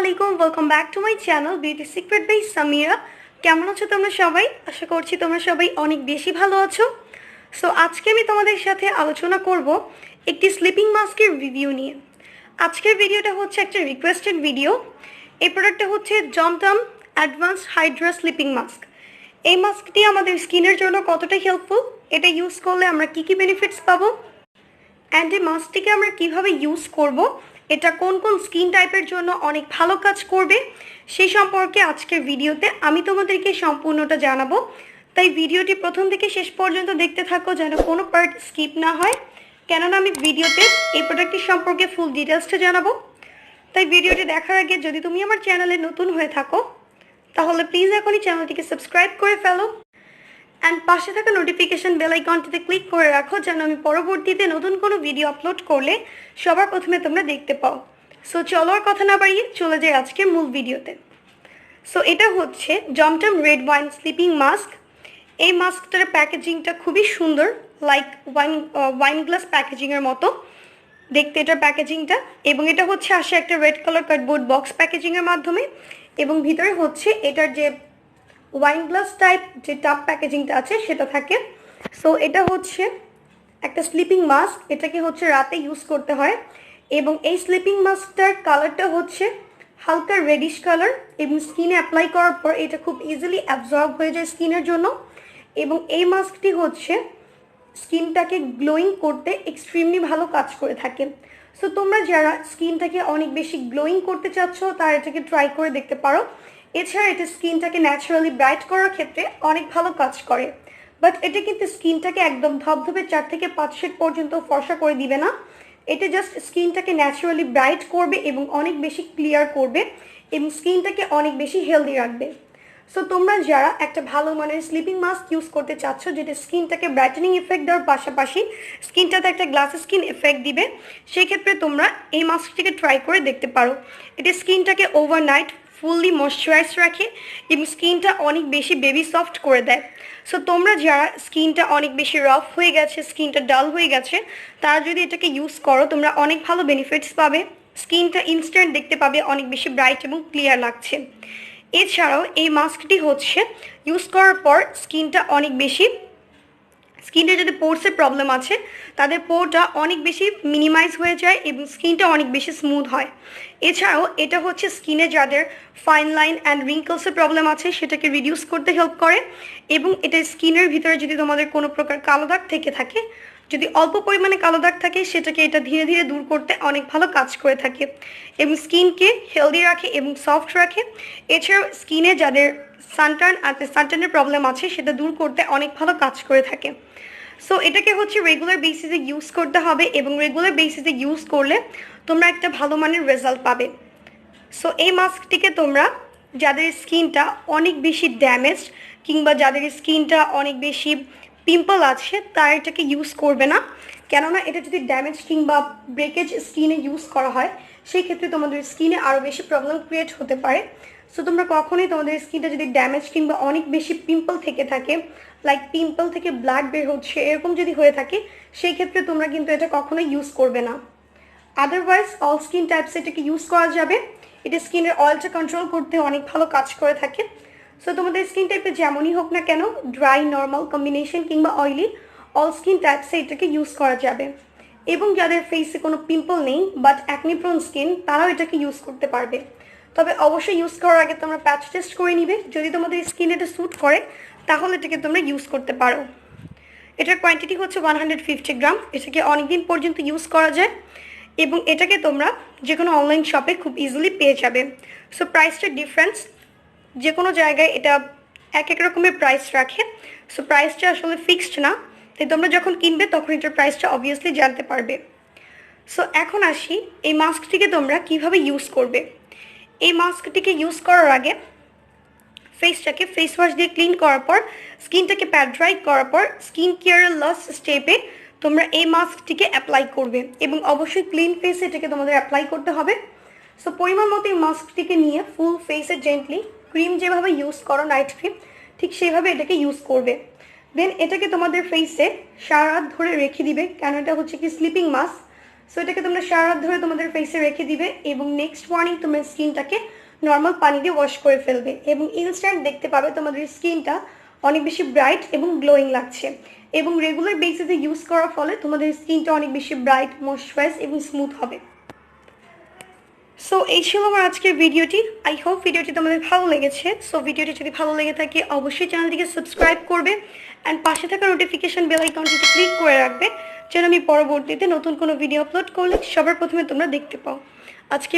আলাইকুম, welcome back to my channel beauty secret by Samira. কেমন আছো তোমরা সবাই? আশা করছি তোমরা সবাই অনেক বেশি ভালো আছো। সো আজকে আমি তোমাদের সাথে আলোচনা করব একটি স্লিপিং মাস্কের রিভিউ নিয়ে। আজকের ভিডিওটা হচ্ছে একটা রিকোয়েস্টেড ভিডিও। এই প্রোডাক্টটা হচ্ছে জমটাম অ্যাডভান্স হাইড্রা স্লিপিং মাস্ক। এই মাস্কটি আমাদের স্কিনের জন্য কতটা হেল্পফুল, এটা ইউজ করলে আমরা কী কী বেনিফিটস পাবো, অ্যান্ড এই মাস্কটিকে আমরা কীভাবে ইউজ করব, এটা কোন কোন স্কিন টাইপের জন্য অনেক ভালো কাজ করবে, সেই সম্পর্কে আজকের ভিডিওতে আমি তোমাদেরকে সম্পূর্ণটা জানাবো। তাই ভিডিওটি প্রথম থেকে শেষ পর্যন্ত দেখতে থাকো, যেন কোনো পার্ট স্কিপ না হয়, কেননা আমি ভিডিওতে এই প্রোডাক্টটি সম্পর্কে ফুল ডিটেলসটা জানাবো। তাই ভিডিওটি দেখার আগে যদি তুমি আমার চ্যানেলে নতুন হয়ে থাকো তাহলে প্লিজ এখনই চ্যানেলটিকে সাবস্ক্রাইব করে ফেলো অ্যান্ড পাশে থাকা নোটিফিকেশন বেল আইকনটিতে ক্লিক করে রাখো, যেন আমি পরবর্তীতে নতুন কোনো ভিডিও আপলোড করলে সবার প্রথমে তোমরা দেখতে পাও। সো চলো আর কথা না বাড়িয়ে চলে যাই আজকের মূল ভিডিওতে। সো এটা হচ্ছে জমটাম রেড ওয়াইন স্লিপিং মাস্ক। এই মাস্কটার প্যাকেজিংটা খুবই সুন্দর, লাইক ওয়াইন গ্লাস প্যাকেজিংয়ের মতো দেখতে এটার প্যাকেজিংটা, এবং এটা হচ্ছে আসে একটা রেড কালার কার্ডবোর্ড বক্স প্যাকেজিংয়ের মাধ্যমে, এবং ভিতরে হচ্ছে এটার যে ওয়াইন গ্লাস টাইপ যে টাপ প্যাকেজিংটা আছে সেটা থাকে। সো এটা হচ্ছে একটা স্লিপিং মাস্ক, এটাকে হচ্ছে রাতে ইউজ করতে হয়, এবং এই স্লিপিং মাস্কটার কালারটা হচ্ছে হালকা রেডিশ কালার, এবং স্কিনে অ্যাপ্লাই করার পর এটা খুব ইজিলি অ্যাবজর্ব হয়ে যায় স্কিনের জন্য। এবং এই মাস্কটি হচ্ছে স্কিনটাকে গ্লোয়িং করতে এক্সট্রিমলি ভালো কাজ করে থাকে। সো তোমরা যারা স্কিনটাকে অনেক বেশি গ্লোয়িং করতে চাচ্ছ তারা এটাকে ট্রাই করে দেখতে পারো। এছাড়া এটা স্কিনটাকে ন্যাচারালি ব্রাইট করার ক্ষেত্রে অনেক ভালো কাজ করে, বাট এটা কিন্তু স্কিনটাকে একদম ধবধবে 4 থেকে 5 শেড পর্যন্ত ফর্সা করে দিবে না। এটা জাস্ট স্কিনটাকে ন্যাচারালি ব্রাইট করবে এবং অনেক বেশি ক্লিয়ার করবে, এবং স্কিনটাকে অনেক বেশি হেলদি রাখবে। সো তোমরা যারা একটা ভালো মানের স্লিপিং মাস্ক ইউজ করতে চাচ্ছ, যেটা স্কিনটাকে ব্রাইটেনিং এফেক্ট দেওয়ার পাশাপাশি স্কিনটাতে একটা গ্লাস স্কিন এফেক্ট দিবে, সেই ক্ষেত্রে তোমরা এই মাস্কটিকে ট্রাই করে দেখতে পারো। এটা স্কিনটাকে ওভারনাইট ফুললি ময়শ্চারাইজ রাখে এবং স্কিনটা অনেক বেশি বেবি সফট করে দেয়। সো তোমরা যারা স্কিনটা অনেক বেশি রাফ হয়ে গেছে, স্কিনটা ডাল হয়ে গেছে, তারা যদি এটাকে ইউজ করো তোমরা অনেক ভালো বেনিফিটস পাবে। স্কিনটা ইনস্ট্যান্ট দেখতে পাবে অনেক বেশি ব্রাইট এবং ক্লিয়ার লাগছে। এছাড়াও এই মাস্কটি হচ্ছে ইউজ করার পর স্কিনটা অনেক বেশি, স্কিনে যদি পোর্সের প্রবলেম আছে তাদের পোরটা অনেক বেশি মিনিমাইজ হয়ে যায় এবং স্কিনটা অনেক বেশি স্মুথ হয়। এছাড়াও এটা হচ্ছে স্কিনে যাদের ফাইন লাইন অ্যান্ড রিঙ্কলসের প্রবলেম আছে সেটাকে রিডিউস করতে হেল্প করে, এবং এটা স্কিনের ভিতরে যদি তোমাদের কোনো প্রকার কালো দাগ থেকে থাকে, যদি অল্প পরিমাণে কালো দাগ থাকে, সেটাকে এটা ধীরে ধীরে দূর করতে অনেক ভালো কাজ করে থাকে এবং স্কিনকে হেলদি রাখে এবং সফট রাখে। এছাড়াও স্কিনে যাদের সানটার্নের প্রবলেম আছে সেটা দূর করতে অনেক ভালো কাজ করে থাকে। সো এটাকে হচ্ছে রেগুলার বেসিসে ইউজ করতে হবে, এবং রেগুলার বেসিসে ইউজ করলে তোমরা একটা ভালো মানের রেজাল্ট পাবে। সো এই মাস্কটিকে তোমরা যাদের স্কিনটা অনেক বেশি ড্যামেজড কিংবা যাদের স্কিনটা অনেক বেশি পিম্পল আছে তারা এটাকে ইউজ করবে না, কেননা এটা যদি ড্যামেজ কিংবা ব্রেকেজ স্কিনে ইউজ করা হয় সেই ক্ষেত্রে তোমাদের স্কিনে আরও বেশি প্রবলেম ক্রিয়েট হতে পারে। সো তোমরা কখনোই তোমাদের স্কিনটা যদি ড্যামেজ কিংবা অনেক বেশি পিম্পল থেকে থাকে, লাইক পিম্পল থেকে ব্লাড বের হচ্ছে এরকম যদি হয়ে থাকে, সেই ক্ষেত্রে তোমরা কিন্তু এটা কখনোই ইউজ করবে না। আদারওয়াইজ অল স্কিন টাইপসে এটাকে ইউজ করা যাবে। এটা স্কিনের অয়েলটা কন্ট্রোল করতে অনেক ভালো কাজ করে থাকে। সো তোমাদের স্কিন টাইপে যেমনই হোক না কেন, ড্রাই, নর্মাল, কম্বিনেশন কিংবা অয়েলি, অল স্কিন টাইপসে এটাকে ইউজ করা যাবে। এবং যাদের ফেসে কোনো পিম্পল নেই বাট অ্যাকনি প্রোন স্কিন, তারাও এটাকে ইউজ করতে পারবে। তবে অবশ্যই ইউজ করার আগে তোমরা প্যাচ টেস্ট করে নিবে, যদি তোমাদের স্কিন এটা স্যুট করে তাহলে এটাকে তোমরা ইউজ করতে পারো। এটার কোয়ান্টিটি হচ্ছে 150 গ্রাম, এটাকে অনেকদিন পর্যন্ত ইউজ করা যায়, এবং এটাকে তোমরা যে কোনো অনলাইন শপে খুব ইজিলি পেয়ে যাবে। সো প্রাইসটা ডিফারেন্স, যে কোনো জায়গায় এটা এক এক রকমের প্রাইস রাখে। সো প্রাইসটা আসলে ফিক্সড না, তাই তোমরা যখন কিনবে তখন এটার প্রাইসটা অবভিয়াসলি জানতে পারবে। সো এখন আসি এই মাস্কটিকে তোমরা কিভাবে ইউজ করবে। এই মাস্কটিকে ইউজ করার আগে ফেসটাকে ফেস ওয়াশ দিয়ে ক্লিন করার পর, স্কিনটাকে প্যাড ড্রাই করার পর স্কিন কেয়ারের লাস্ট স্টেপে তোমরা এই মাস্কটিকে অ্যাপ্লাই করবে, এবং অবশ্যই ক্লিন ফেসে এটাকে তোমাদের অ্যাপ্লাই করতে হবে। সো পরিমাণ মতো এই মাস্কটিকে নিয়ে ফুল ফেসে জেন্টলি, ক্রিম যেভাবে ইউজ করো নাইট ক্রিম, ঠিক সেভাবে এটাকে ইউজ করবে। দেন এটাকে তোমাদের ফেসে সারা রাত ধরে রেখে দিবে, কেন এটা হচ্ছে কি স্লিপিং মাস্ক। সো এটাকে তোমরা সারা রাত ধরে তোমাদের ফেসে রেখে দিবে, এবং নেক্সট মর্নিং তোমার স্কিনটাকে নর্মাল পানি দিয়ে ওয়াশ করে ফেলবে এবং ইনস্ট্যান্ট দেখতে পাবে তোমাদের স্কিনটা অনেক বেশি ব্রাইট এবং গ্লোয়িং লাগছে এবং রেগুলার বেসিসে ইউজ করার ফলে তোমাদের স্কিনটা অনেক বেশি ব্রাইট, ময়েশ্চারাইজ এবং স্মুথ হবে। সো এই ছিল আমার আজকের ভিডিওটি। আই হোপ ভিডিওটি তোমাদের ভালো লেগেছে। সো ভিডিওটি যদি ভালো লেগে থাকে অবশ্যই চ্যানেলটিকে সাবস্ক্রাইব করবে অ্যান্ড পাশে থাকা নোটিফিকেশন বেল আইকনটিতে ক্লিক করে রাখবে যেন আমি পরবর্তীতে নতুন কোনো ভিডিও আপলোড করলে সবার প্রথমে তোমরা দেখতে পাও। আজকে